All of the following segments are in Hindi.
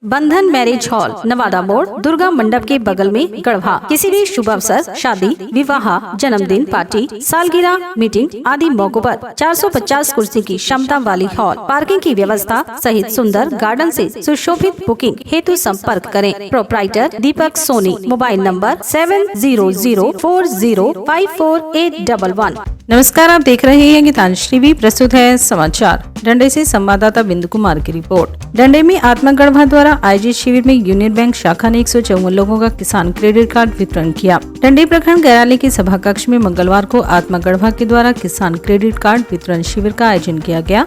बंधन मैरिज हॉल, नवादा मोड़, दुर्गा मंडप के बगल में, गढ़वा। किसी भी शुभ अवसर, शादी, विवाह, जन्मदिन पार्टी, सालगिरह, मीटिंग आदि मौकों पर 450 कुर्सी की क्षमता वाली हॉल, पार्किंग की व्यवस्था सहित सुंदर गार्डन से सुशोभित। बुकिंग हेतु संपर्क करें proprietor Deepak Soni. Mobile number 7004054811। नमस्कार, आप देख रहे हैं गीतांजलि टीवी। प्रस्तुत है समाचार। डंडे से संवाददाता बिंदु कुमार की रिपोर्ट। डंडे में आत्मा गढ़वा द्वारा आयोजित शिविर में यूनियन बैंक शाखा ने 154 लोगों का किसान क्रेडिट कार्ड वितरण किया। डंडे प्रखंड गैराली के सभा कक्ष में मंगलवार को आत्मा गढ़वा के द्वारा किसान क्रेडिट कार्ड वितरण शिविर का आयोजन किया गया।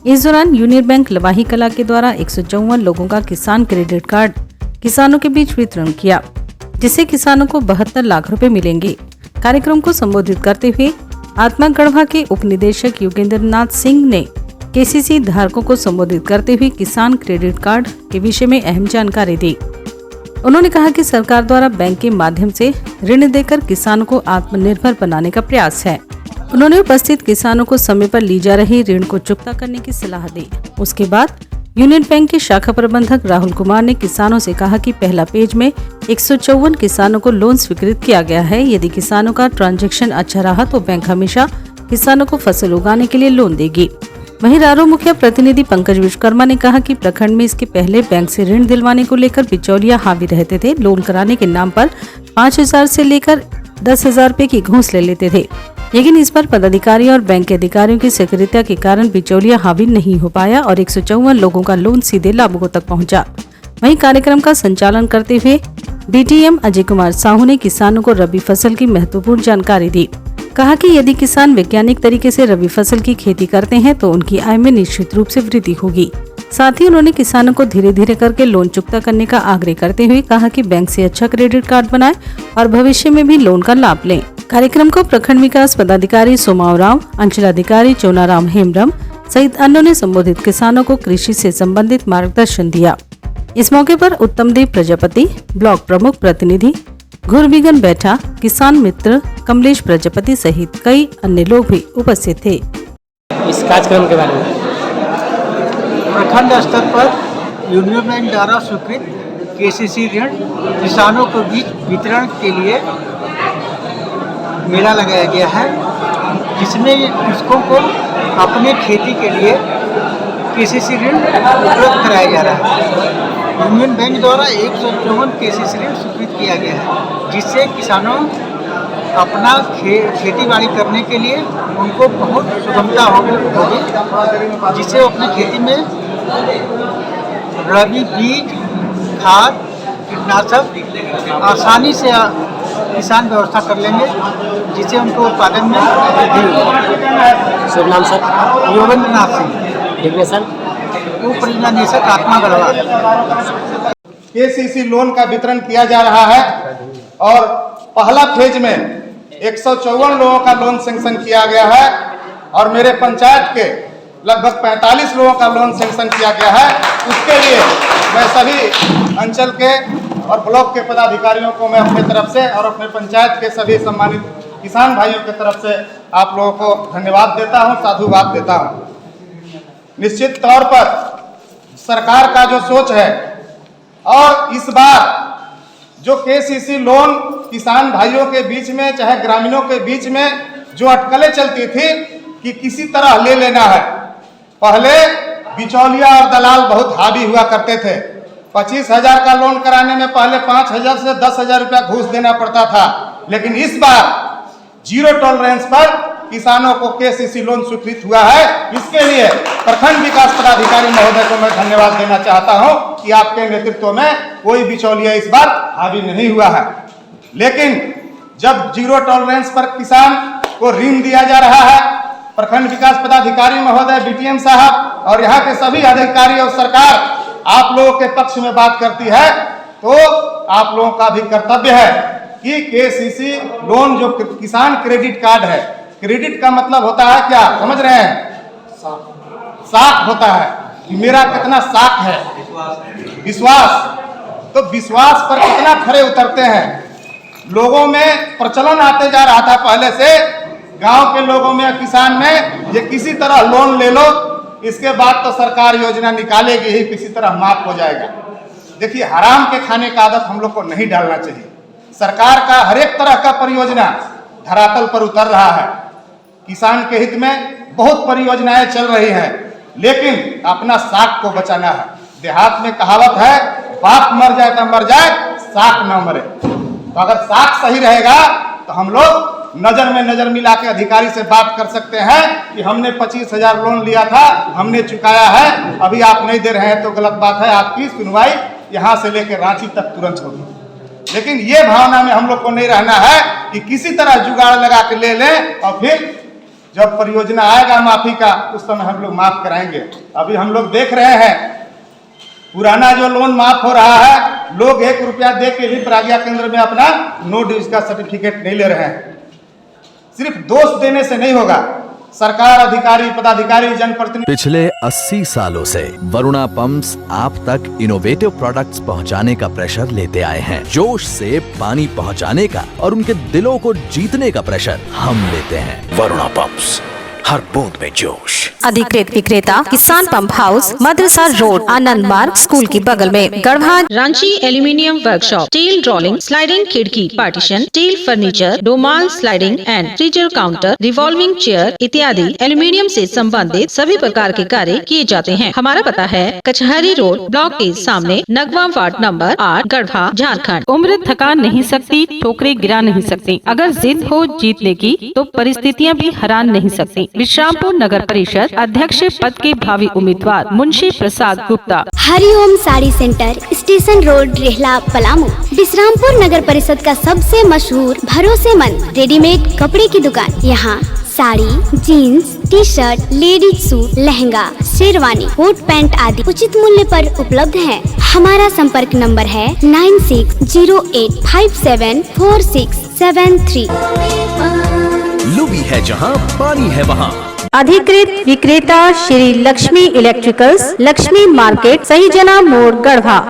इस दौरान यूनियन बैंक लवाही कला के द्वारा 154 लोगों का किसान क्रेडिट कार्ड किसानों के बीच वितरण किया, जिससे किसानों को 72 लाख रुपए मिलेंगे। कार्यक्रम को संबोधित करते हुए आत्मा गढ़वा के उप निदेशक योगेंद्र नाथ सिंह ने केसीसी धारकों को संबोधित करते हुए किसान क्रेडिट कार्ड के विषय में अहम जानकारी दी। उन्होंने कहा कि सरकार द्वारा बैंक के माध्यम से ऋण देकर किसानों को आत्मनिर्भर बनाने का प्रयास है। उन्होंने उपस्थित किसानों को समय पर ली जा रही ऋण को चुकता करने की सलाह दी। उसके बाद यूनियन बैंक के शाखा प्रबंधक राहुल कुमार ने किसानों से कहा कि पहला पेज में 154 किसानों को लोन स्वीकृत किया गया है। यदि किसानों का ट्रांजैक्शन अच्छा रहा तो बैंक हमेशा किसानों को फसल उगाने के लिए लोन देगी। वहीं रारो मुखिया प्रतिनिधि पंकज विश्वकर्मा ने कहा कि प्रखंड में इसके पहले बैंक से ऋण दिलवाने को लेकर बिचौलिया हावी रहते थे। लोन कराने के नाम पर 5,000 से लेकर 10,000 रुपए की घूस ले लेते थे, लेकिन इस पर पदाधिकारी और बैंक के अधिकारियों की सक्रियता के कारण बिचौलिया हावी नहीं हो पाया और 154 लोगों का लोन सीधे लाभुकों तक पहुंचा। वहीं कार्यक्रम का संचालन करते हुए डीटीएम अजय कुमार साहू ने किसानों को रबी फसल की महत्वपूर्ण जानकारी दी। कहा कि यदि किसान वैज्ञानिक तरीके से रबी फसल की खेती करते हैं तो उनकी आय में निश्चित रूप से वृद्धि होगी। साथ ही उन्होंने किसानों को धीरे धीरे करके लोन चुकता करने का आग्रह करते हुए कहा कि बैंक से अच्छा क्रेडिट कार्ड बनाएं और भविष्य में भी लोन का लाभ लें। कार्यक्रम को प्रखंड विकास पदाधिकारी सोमाव राव, अंचलाधिकारी चोनाराम हेमब्रम सहित अन्यों ने संबोधित किसानों को कृषि से संबंधित मार्गदर्शन दिया। इस मौके पर उत्तम देव प्रजापति, ब्लॉक प्रमुख प्रतिनिधि घुरबिगन बैठा, किसान मित्र कमलेश प्रजापति सहित कई अन्य लोग भी उपस्थित थे। इस कार्यक्रम के बारे में प्रखंड स्तर पर यूनियन बैंक द्वारा स्वीकृत केसीसी ऋण किसानों के बीच वितरण के लिए मेला लगाया गया है, जिसमें कृषकों को अपने खेती के लिए केसीसी ऋण उपलब्ध कराया जा रहा है। यूनियन बैंक द्वारा 154 केसीसी ऋण स्वीकृत किया गया है, जिससे किसानों अपना खेती बाड़ी करने के लिए उनको बहुत सुगमता होगी, जिससे वो अपनी खेती में रबी बीज, खाद, कीटनाशक आसानी से किसान व्यवस्था कर लेंगे, जिससे उनको उत्पादन में वृद्धि होगी। शुभ नाम सर? योगेंद्र नाथ सिंह, डिग्नेशन उप परिनिदेशक आत्मा गढ़वा। केसीसी लोन का वितरण किया जा रहा है और पहला फेज में 154 लोगों का लोन सैंक्शन किया गया है और मेरे पंचायत के लगभग 45 लोगों का लोन सैंक्शन किया गया है। उसके लिए मैं सभी अंचल के और ब्लॉक के पदाधिकारियों को मैं अपने तरफ से और अपने पंचायत के सभी सम्मानित किसान भाइयों की तरफ से आप लोगों को धन्यवाद देता हूं, साधुवाद देता हूं। निश्चित तौर पर सरकार का जो सोच है और इस बार जो केसीसी लोन किसान भाइयों के बीच में चाहे ग्रामीणों के बीच में जो अटकलें चलती थी कि किसी तरह ले लेना है, पहले बिचौलिया और दलाल बहुत हावी हुआ करते थे। 25,000 का लोन कराने में पहले 5,000 से 10,000 रुपया घूस देना पड़ता था, लेकिन इस बार जीरो टॉलरेंस पर किसानों को केसीसी लोन स्वीकृत हुआ है। इसके लिए प्रखंड विकास पदाधिकारी महोदय को मैं धन्यवाद देना चाहता हूं कि आपके नेतृत्व में कोई बिचौलिया इस बार हावी नहीं हुआ है। लेकिन जब जीरो टॉलरेंस पर किसान को ऋण दिया जा रहा है, प्रखंड विकास पदाधिकारी महोदय, डीटीएम साहब और यहाँ के सभी अधिकारी और सरकार आप लोगों के पक्ष में बात करती है, तो आप लोगों का भी कर्तव्य है कि केसीसी लोन जो किसान क्रेडिट कार्ड है, क्रेडिट का मतलब होता है क्या समझ रहे हैं? साख होता है कि मेरा कितना साख है, विश्वास। तो विश्वास पर कितना खरे उतरते हैं। लोगों में प्रचलन आते जा रहा था पहले से, गांव के लोगों में, किसान में, ये किसी तरह लोन ले लो, इसके बाद तो सरकार योजना निकालेगी ही, किसी तरह माफ हो जाएगा। देखिए, हराम के खाने का आदत हम लोग को नहीं डालना चाहिए। सरकार का हर एक तरह का परियोजना धरातल पर उतर रहा है। किसान के हित में बहुत परियोजनाएं चल रही हैं, लेकिन अपना साख को बचाना है। देहात में कहावत है, बाप मर जाए तो मर जाए, साख ना मरे। तो अगर साख सही रहेगा तो हम लोग नजर में नजर मिला के अधिकारी से बात कर सकते हैं कि हमने 25,000 लोन लिया था, हमने चुकाया है, अभी आप नहीं दे रहे हैं तो गलत बात है, आपकी सुनवाई यहाँ से लेकर रांची तक तुरंत होगी। लेकिन ये भावना में हम लोग को नहीं रहना है कि किसी तरह जुगाड़ लगा के ले लें और फिर जब परियोजना आएगा माफी का उस समय हम लोग माफ कराएंगे। अभी हम लोग देख रहे हैं पुराना जो लोन माफ हो रहा है, लोग 1 रुपया दे के भी प्रज्ञा केंद्र में अपना नो ड्यूज का सर्टिफिकेट नहीं ले रहे हैं। सिर्फ दोष देने से नहीं होगा, सरकार, अधिकारी, पदाधिकारी, जनप्रतिनिधि पिछले 80 सालों से वरुणा पंप्स आप तक इनोवेटिव प्रोडक्ट्स पहुंचाने का प्रेशर लेते आए हैं। जोश से पानी पहुंचाने का और उनके दिलों को जीतने का प्रेशर हम लेते हैं। वरुणा पंप्स, हर बूंद में जोश। अधिकृत विक्रेता Kisan pump house, Madrasa road, Anand Marg school के बगल में, Garhwa. Ranchi aluminium workshop, steel rolling, sliding खिड़की, पार्टीशन, स्टील फर्नीचर, डोमाल sliding and freezer counter, revolving chair इत्यादि एल्यूमिनियम से संबंधित सभी प्रकार के कार्य किए जाते हैं। हमारा पता है कचहरी रोड, ब्लॉक के सामने, नगवा वार्ड नंबर 8, गढ़वा, झारखंड। उम्र थका नहीं सकती, ठोकरे गिरा नहीं सकती। अगर जिद हो जीतने की तो परिस्थितियां भी हरा नहीं सकती। विश्रामपुर नगर परिषद अध्यक्ष पद के भावी उम्मीदवार Munshi Prasad Gupta. Hariom sari centre, station road, Rehla, Palamu. Vishrampur नगर परिषद का सबसे मशहूर भरोसेमंद रेडीमेड कपड़े की दुकान। यहाँ sari, jeans, T shirt, ladies suit, lehenga, sherwani, coat pant आदि उचित मूल्य पर उपलब्ध है। हमारा संपर्क नंबर है 9608574673। लुबी है जहां, पानी है वहां। अधिकृत विक्रेता श्री लक्ष्मी इलेक्ट्रिकल्स, लक्ष्मी मार्केट, सही जना मोड़, गढ़वा।